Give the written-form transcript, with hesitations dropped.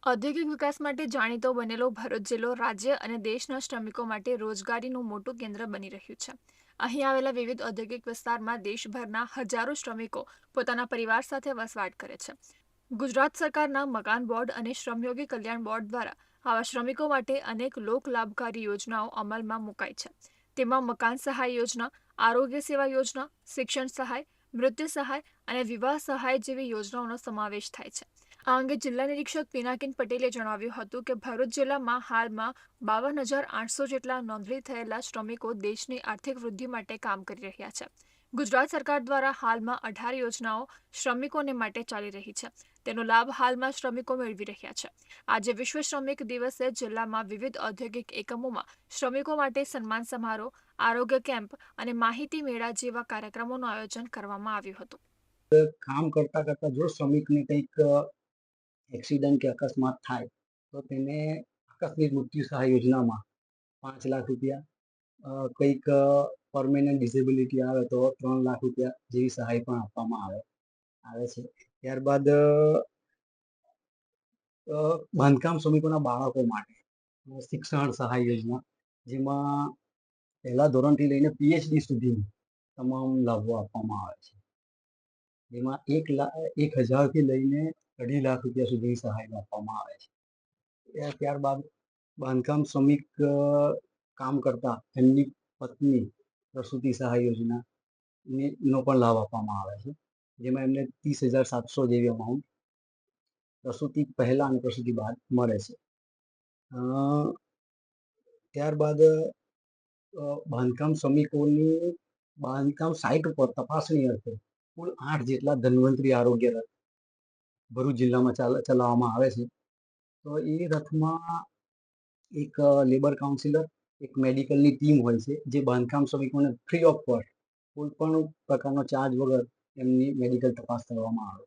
ઔદ્યોગિક વિકાસ માટે જાણીતો બનેલો ભરૂચ જિલ્લો રાજ્ય અને દેશના શ્રમિકો માટે રોજગારીનું મોટું કેન્દ્ર બની રહ્યું છે. અહીં આવેલા વિવિધ ઔદ્યોગિક વિસ્તારમાં દેશભરના હજારો શ્રમિકો પોતાના પરિવાર સાથે વસવાટ કરે છે. ગુજરાત સરકારના મકાન બોર્ડ અને શ્રમયોગી કલ્યાણ બોર્ડ દ્વારા આવા શ્રમિકો માટે અનેક લોક લાભકારી યોજનાઓ અમલમાં મુકાઈ છે. તેમાં મકાન સહાય યોજના, આરોગ્ય સેવા યોજના, શિક્ષણ સહાય, મૃત્યુ સહાય અને વિવાહ સહાય જેવી યોજનાઓનો સમાવેશ થાય છે. આ અંગે જિલ્લા નિરીક્ષક પિનાકિન પટેલે જણાવ્યું હતું કે ભરૂચ જિલ્લામાં હાલમાં 52,800 જેટલા નોંધણી થયેલા શ્રમિકો દેશની આર્થિક વૃદ્ધિ માટે કામ કરી રહ્યા છે. ગુજરાત સરકાર દ્વારા હાલમાં 18 યોજનાઓ શ્રમિકોને માટે ચાલી રહી છે. તેનો લાભ હાલમાં શ્રમિકો મેળવી રહ્યા છે. આજે વિશ્વ શ્રમિક દિવસે જિલ્લામાં વિવિધ ઔદ્યોગિક એકમોમાં શ્રમિકો માટે સન્માન સમારોહ, આરોગ્ય કેમ્પ અને માહિતી મેળા જેવા કાર્યક્રમોનું આયોજન કરવામાં આવ્યું હતું. કામ કરતા કરતા જો શ્રમિકને કંઈક એક્સિડન્ટ કે અકસ્માત થાય તો તેને આકસ્મિક મૃત્યુ સહાય યોજનામાં 5 લાખ રૂપિયા, કંઈક પરમેનન્ટ ડિસેબિલિટી આવે તો 3 લાખ રૂપિયા જેવી સહાય પણ આપવામાં આવે છે. ત્યારબાદ બાંધકામ શ્રમિકોના બાળકો માટે શિક્ષણ સહાય યોજના, જેમાં પહેલા ધોરણથી લઈને PhD સુધી તમામ લાભો આપવામાં આવે છે. જેમાં 1,000થી લઈને 2.5 લાખ રૂપિયા સુધીની સહાય આપવામાં આવે છે. ત્યારબાદ બાંધકામ શ્રમિક કામ કરતા એમની પત્ની પ્રસૂતિ સહાય યોજના નો પણ લાભ આપવામાં આવે છે. જેમાં એમને 30,700 જેવી અમાઉન્ટ પ્રસૂતિ પહેલા અને પ્રસૂતિ બાદ મળે છે. ત્યારબાદ બાંધકામ શ્રમિકોની બાંધકામ સાઇટ ઉપર તપાસણી અર્થે કુલ 8 જેટલા ધન્વંતરી આરોગ્ય રથ ભરૂચ જિલ્લામાં ચલાવવામાં આવે છે. તો એ રથમાં એક લેબર કાઉન્સિલર, એક મેડિકલની ટીમ હોય છે, જે બાંધકામ શ્રમિકોને ફ્રી ઓફ કોસ્ટ કોઈ પણ પ્રકારનો ચાર્જ વગર એમની મેડિકલ તપાસ કરવામાં આવે.